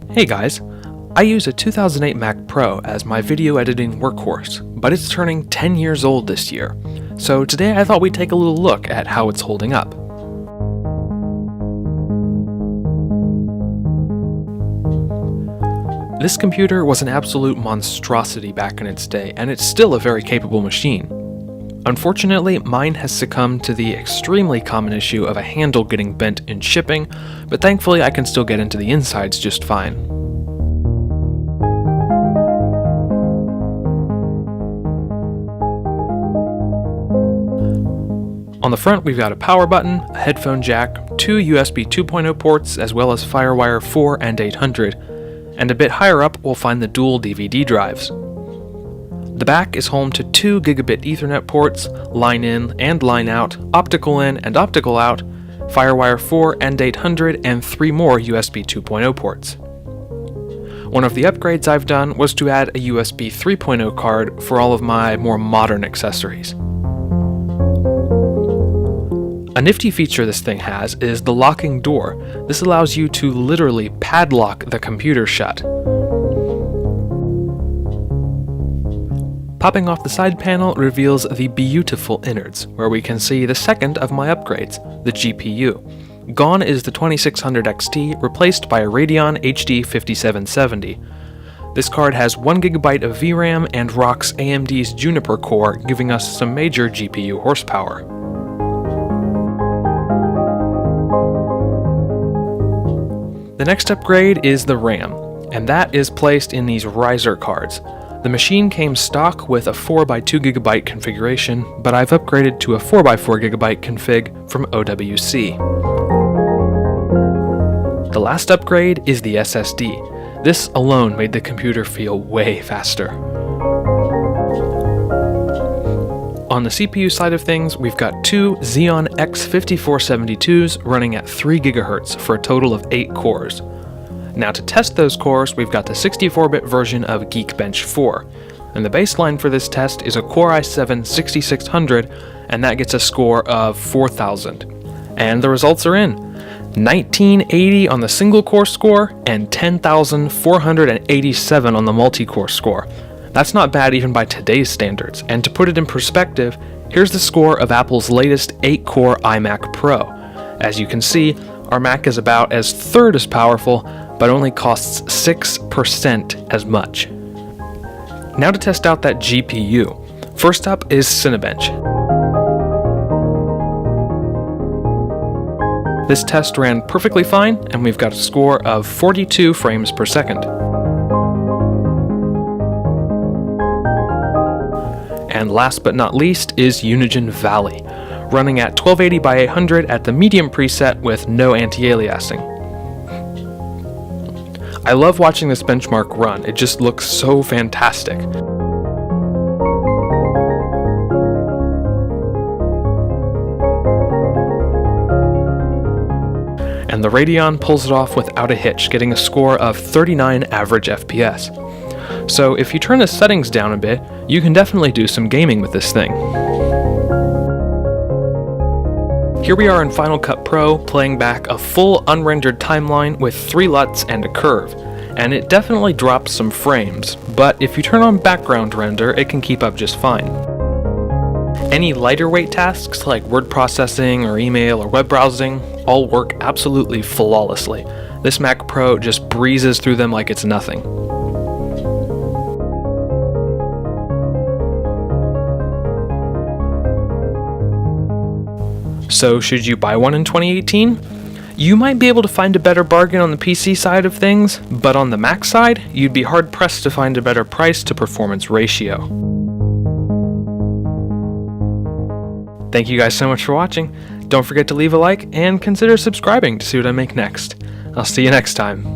Hey guys, I use a 2008 Mac Pro as my video editing workhorse, but it's turning 10 years old this year. So today I thought we'd take a little look at how it's holding up. This computer was an absolute monstrosity back in its day, and it's still a very capable machine. Unfortunately, mine has succumbed to the extremely common issue of a handle getting bent in shipping, but thankfully I can still get into the insides just fine. On the front, we've got a power button, a headphone jack, two USB 2.0 ports, as well as FireWire 4 and 800, and a bit higher up we'll find the dual DVD drives. The back is home to 2 gigabit Ethernet ports, line in and line out, optical in and optical out, FireWire 4 and 800, and 3 more USB 2.0 ports. One of the upgrades I've done was to add a USB 3.0 card for all of my more modern accessories. A nifty feature this thing has is the locking door. This allows you to literally padlock the computer shut. Popping off the side panel reveals the beautiful innards, where we can see the second of my upgrades, the GPU. Gone is the 2600 XT, replaced by a Radeon HD 5770. This card has 1GB of VRAM and rocks AMD's Juniper core, giving us some major GPU horsepower. The next upgrade is the RAM, and that is placed in these riser cards. The machine came stock with a 4x2GB configuration, but I've upgraded to a 4x4GB config from OWC. The last upgrade is the SSD. This alone made the computer feel way faster. On the CPU side of things, we've got 2 Xeon X5472s running at 3 GHz for a total of 8 cores. Now to test those cores, we've got the 64-bit version of Geekbench 4, and the baseline for this test is a Core i7-6600, and that gets a score of 4000. And the results are in. 1980 on the single core score, and 10,487 on the multi-core score. That's not bad even by today's standards, and to put it in perspective, here's the score of Apple's latest 8-core iMac Pro. As you can see, our Mac is about as third as powerful, but only costs 6% as much. Now to test out that GPU. First up is Cinebench. This test ran perfectly fine, and we've got a score of 42 frames per second. And last but not least is Unigine Valley, running at 1280x800 at the medium preset with no anti-aliasing. I love watching this benchmark run, it just looks so fantastic. And the Radeon pulls it off without a hitch, getting a score of 39 average FPS. So if you turn the settings down a bit, you can definitely do some gaming with this thing. Here we are in Final Cut Pro, playing back a full unrendered timeline with 3 LUTs and a curve, and it definitely drops some frames, but if you turn on background render, it can keep up just fine. Any lighter weight tasks like word processing or email or web browsing all work absolutely flawlessly. This Mac Pro just breezes through them like it's nothing. So should you buy one in 2018? You might be able to find a better bargain on the PC side of things, but on the Mac side, you'd be hard pressed to find a better price to performance ratio. Thank you guys so much for watching. Don't forget to leave a like and consider subscribing to see what I make next. I'll see you next time.